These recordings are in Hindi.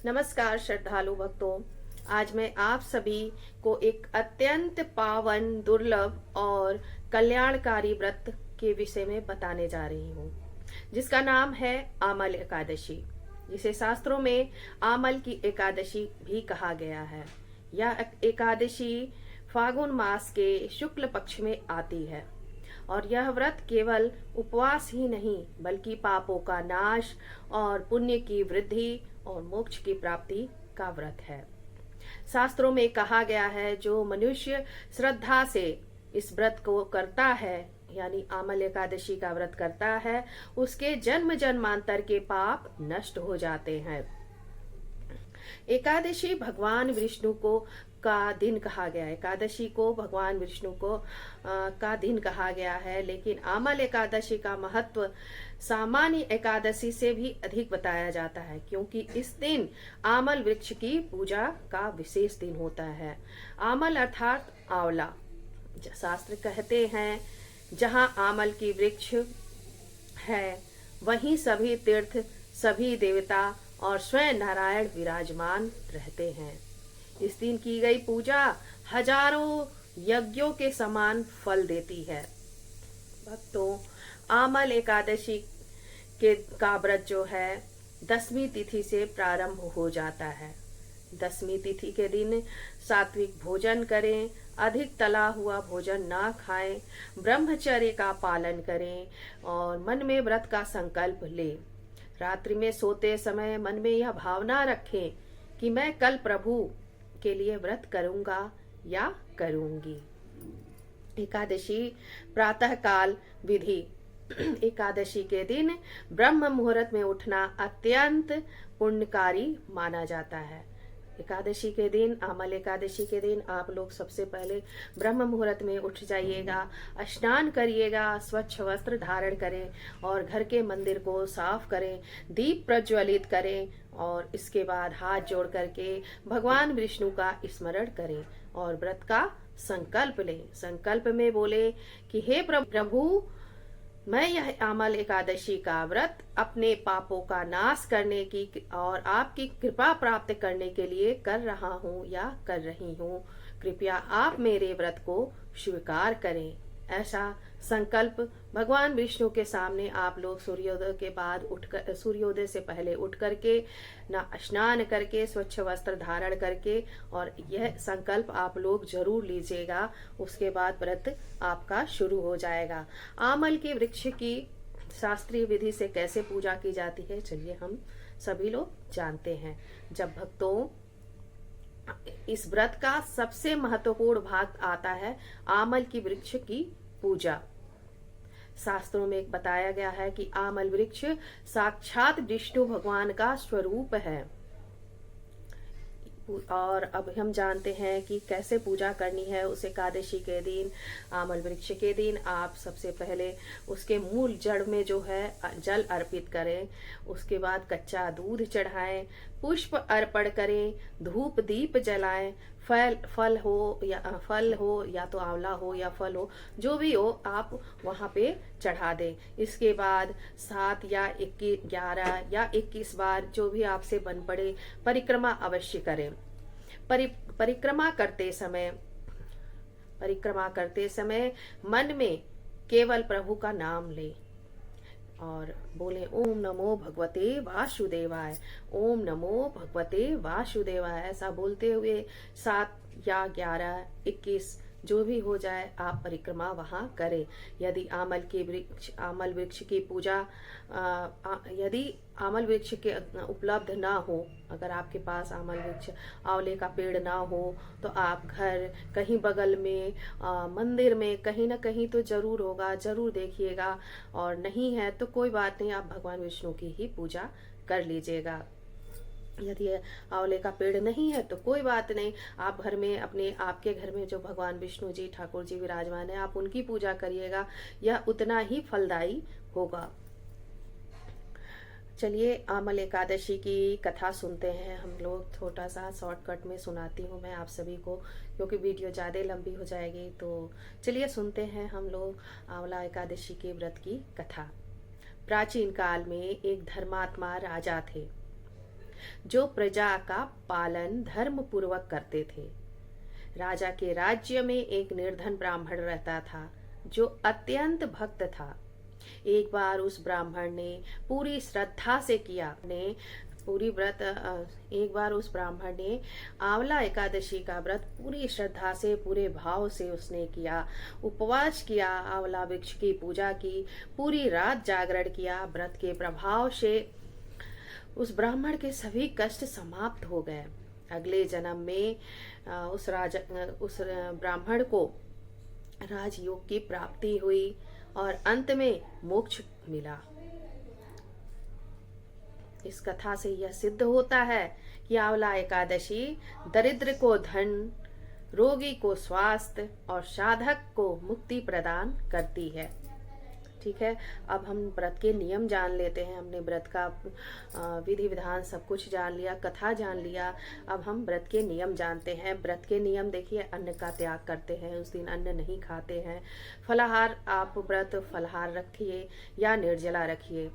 नमस्कार श्रद्धालु भक्तों। आज मैं आप सभी को एक अत्यंत पावन, दुर्लभ और कल्याणकारी व्रत के विषय में बताने जा रही हूँ, जिसका नाम है आमल एकादशी, जिसे शास्त्रों में आमल की एकादशी भी कहा गया है। यह एकादशी फागुन मास के शुक्ल पक्ष में आती है और यह व्रत केवल उपवास ही नहीं बल्कि पापों का नाश और पुण्य की वृद्धि और मोक्ष की प्राप्ति का व्रत है। शास्त्रों में कहा गया है, जो मनुष्य श्रद्धा से इस व्रत को करता है, यानी आमल एकादशी का व्रत करता है, उसके जन्म जन्मांतर के पाप नष्ट हो जाते हैं। एकादशी भगवान विष्णु को का दिन कहा गया है। एकादशी को भगवान विष्णु को का दिन कहा गया है, लेकिन आमल एकादशी का महत्व सामान्य एकादशी से भी अधिक बताया जाता है, क्योंकि इस दिन आमल वृक्ष की पूजा का विशेष दिन होता है। आमल अर्थात आंवला। शास्त्र कहते हैं, जहाँ आमल की वृक्ष है वहीं सभी तीर्थ, सभी देवता और स्वयं नारायण विराजमान रहते हैं। इस दिन की गई पूजा हजारों यज्ञों के समान फल देती है। भक्तों, आमल एकादशी का व्रत जो है 10वीं तिथि से प्रारंभ हो जाता है। 10वीं तिथि के दिन सात्विक भोजन करें, अधिक तला हुआ भोजन ना खाएं, ब्रह्मचर्य का पालन करें और मन में व्रत का संकल्प लें। रात्रि में सोते समय मन में यह भावना रखें कि मैं कल प्रभु के लिए व्रत करूंगा या करूंगी। एकादशी प्रातः काल विधि। एकादशी के दिन ब्रह्म मुहूर्त में उठना अत्यंत पुण्यकारी माना जाता है। एकादशी के दिन, आमल एकादशी के दिन आप लोग सबसे पहले ब्रह्म मुहूर्त में उठ जाइएगा, स्नान करिएगा, स्वच्छ वस्त्र धारण करें और घर के मंदिर को साफ करें, दीप प्रज्वलित करें और इसके बाद हाथ जोड़ करके भगवान विष्णु का स्मरण करें और व्रत का संकल्प लें। संकल्प में बोले कि हे प्रभु, मैं यह आमल एकादशी का व्रत अपने पापों का नाश करने की और आपकी कृपा प्राप्त करने के लिए कर रहा हूँ या कर रही हूँ। कृपया आप मेरे व्रत को स्वीकार करें। ऐसा संकल्प भगवान विष्णु के सामने आप लोग सूर्योदय के बाद उठकर, सूर्योदय से पहले उठ करके ना स्नान करके, स्वच्छ वस्त्र धारण करके और यह संकल्प आप लोग जरूर लीजिएगा। उसके बाद व्रत आपका शुरू हो जाएगा। आमल के वृक्ष की शास्त्रीय विधि से कैसे पूजा की जाती है, चलिए हम सभी लोग जानते हैं। जब भक्तों, इस व्रत का सबसे महत्वपूर्ण भाग आता है आमल की वृक्ष की पूजा। शास्त्रों में बताया गया है कि आमल वृक्ष साक्षात विष्णु भगवान का स्वरूप है। और अब हम जानते हैं कि कैसे पूजा करनी है। उस एकादशी के दिन, आमल वृक्ष के दिन आप सबसे पहले उसके मूल जड़ में जो है जल अर्पित करें। उसके बाद कच्चा दूध चढ़ाएं, पुष्प अर्पण करें, धूप दीप जलाएं, फल हो या तो आंवला हो या फल हो, जो भी हो आप वहां पे चढ़ा दें। इसके बाद 7 या 21, 11 या 21 बार जो भी आपसे बन पड़े परिक्रमा अवश्य करें। परिक्रमा करते समय मन में केवल प्रभु का नाम ले और बोले ओम नमो भगवते वासुदेवाय, ओम नमो भगवते वासुदेवाय। ऐसा बोलते हुए 7 या 11, 21 जो भी हो जाए आप परिक्रमा वहां करें। यदि आमल वृक्ष की पूजा यदि आमल वृक्ष के उपलब्ध ना हो, अगर आपके पास आमल वृक्ष, आंवले का पेड़ ना हो, तो आप घर कहीं बगल में मंदिर में कहीं ना कहीं तो जरूर होगा, जरूर देखिएगा। और नहीं है तो कोई बात नहीं, आप भगवान विष्णु की ही पूजा कर लीजिएगा। यदि आंवले का पेड़ नहीं है तो कोई बात नहीं, आप घर में आपके घर में जो भगवान विष्णु जी, ठाकुर जी विराजमान है, आप उनकी पूजा करिएगा। यह उतना ही फलदायी होगा। चलिए आमल एकादशी की कथा सुनते हैं हम लोग। छोटा सा शॉर्टकट में सुनाती हूँ मैं आप सभी को, क्योंकि वीडियो ज़्यादा लंबी हो जाएगी। तो चलिए सुनते हैं हम लोग आंवला एकादशी के व्रत की कथा। प्राचीन काल में एक धर्मात्मा राजा थे। जो प्रजा का पालन धर्म पूर्वक करते थे। राजा के राज्य में एक निर्धन ब्राह्मण रहता था जो अत्यंत भक्त था। एक बार उस ब्राह्मण ने पूरी श्रद्धा से किया ने पूरी व्रत एक बार उस ब्राह्मण ने आंवला एकादशी का व्रत पूरी श्रद्धा से पूरे भाव से उसने किया। उपवास किया, आंवला वृक्ष की पूजा की, पूरी रात जागरण किया। व्रत के प्रभाव से उस ब्राह्मण के सभी कष्ट समाप्त हो गए। अगले जन्म में उस ब्राह्मण को राजयोग की प्राप्ति हुई और अंत में मोक्ष मिला। इस कथा से यह सिद्ध होता है कि आंवला एकादशी दरिद्र को धन, रोगी को स्वास्थ्य और साधक को मुक्ति प्रदान करती है। ठीक है, अब हम व्रत के नियम जान लेते हैं। हमने व्रत का विधि विधान सब कुछ जान लिया, कथा जान लिया। अब हम व्रत के नियम जानते हैं। व्रत के नियम देखिए, अन्न का त्याग करते हैं, उस दिन अन्न नहीं खाते हैं। फलाहार, आप व्रत फलाहार रखिए या निर्जला रखिए।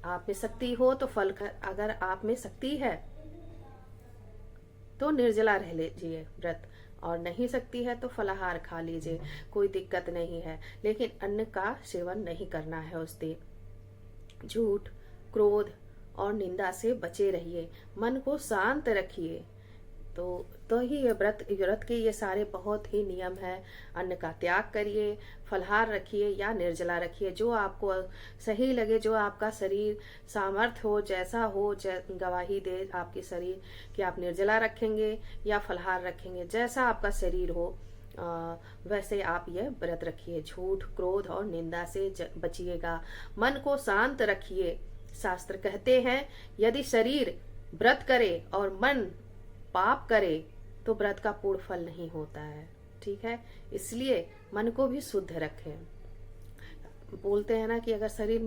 आप में शक्ति हो तो फल, अगर आप में शक्ति है तो निर्जला रह लीजिए व्रत, और नहीं सकती है तो फलाहार खा लीजिए, कोई दिक्कत नहीं है। लेकिन अन्न का सेवन नहीं करना है उस दिन। झूठ, क्रोध और निंदा से बचे रहिए। मन को शांत रखिए। तो ही ये व्रत के ये सारे बहुत ही नियम है। अन्न का त्याग करिए, फलाहार रखिए या निर्जला रखिए, जो आपको सही लगे, जो आपका शरीर सामर्थ्य हो, जैसा हो, गवाही दे आपके शरीर कि आप निर्जला रखेंगे या फलाहार रखेंगे। जैसा आपका शरीर हो वैसे आप ये व्रत रखिए। झूठ, क्रोध और निंदा से बचिएगा। मन को शांत रखिए। शास्त्र कहते हैं यदि शरीर व्रत करे और मन पाप करे तो व्रत का पूर्ण फल नहीं होता है। ठीक है, इसलिए मन को भी शुद्ध रखें। बोलते हैं ना कि अगर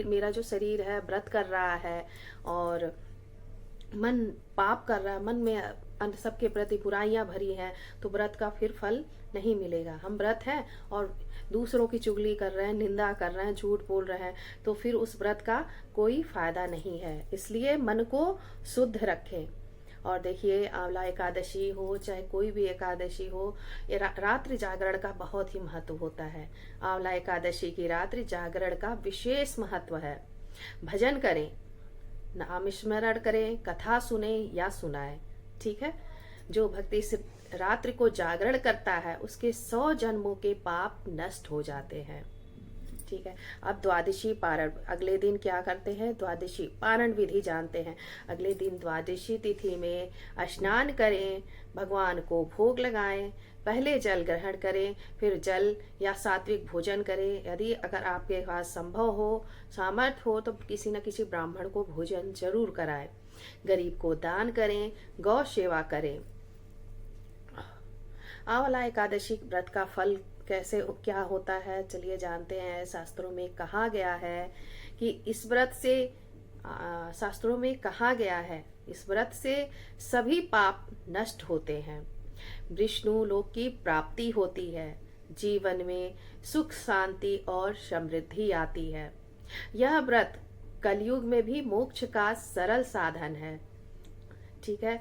मेरा जो शरीर है व्रत कर रहा है और मन पाप कर रहा है, मन में सबके प्रति बुराइयां भरी हैं, तो व्रत का फिर फल नहीं मिलेगा। हम व्रत हैं और दूसरों की चुगली कर रहे हैं, निंदा कर रहे हैं, झूठ बोल रहे हैं, तो फिर उस व्रत का कोई फायदा नहीं है। इसलिए मन को शुद्ध रखें। और देखिए, आंवला एकादशी हो चाहे कोई भी एकादशी हो, रात्रि जागरण का बहुत ही महत्व होता है। आंवला एकादशी की रात्रि जागरण का विशेष महत्व है। भजन करें, नाम स्मरण करें, कथा सुने या सुनाए। ठीक है, जो भक्ति से रात्रि को जागरण करता है उसके 100 जन्मों के पाप नष्ट हो जाते हैं। ठीक है, अब द्वादशी पारण, अगले दिन क्या करते हैं? द्वादशी पारण विधि जानते हैं। अगले दिन द्वादशी तिथि में स्नान करें, भगवान को भोग लगाएं, पहले जल ग्रहण करें, फिर जल या सात्विक भोजन करें। यदि अगर आपके पास संभव हो, सामर्थ्य हो, तो किसी न किसी ब्राह्मण को भोजन जरूर कराएं। गरीब को दान करें, गौ सेवा करें। आंवला एकादशी व्रत का फल कैसे क्या होता है, चलिए जानते हैं। शास्त्रों में कहा गया है कि इस व्रत से शास्त्रों में कहा गया है इस व्रत से सभी पाप नष्ट होते हैं, विष्णु लोक की प्राप्ति होती है, जीवन में सुख, शांति और समृद्धि आती है। यह व्रत कलयुग में भी मोक्ष का सरल साधन है। ठीक है,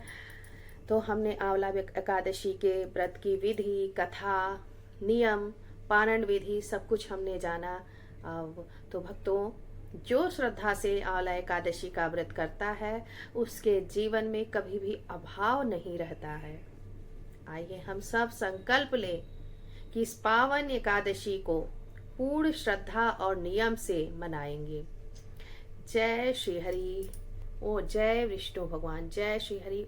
तो हमने आंवला एकादशी के व्रत की विधि, कथा, नियम, पारण विधि सब कुछ हमने जाना। तो भक्तों, जो श्रद्धा से आंवला एकादशी का व्रत करता है उसके जीवन में कभी भी अभाव नहीं रहता है। आइए हम सब संकल्प लें कि इस पावन एकादशी को पूर्ण श्रद्धा और नियम से मनाएंगे। जय श्री हरि। ओ जय विष्णु भगवान, जय श्री हरि।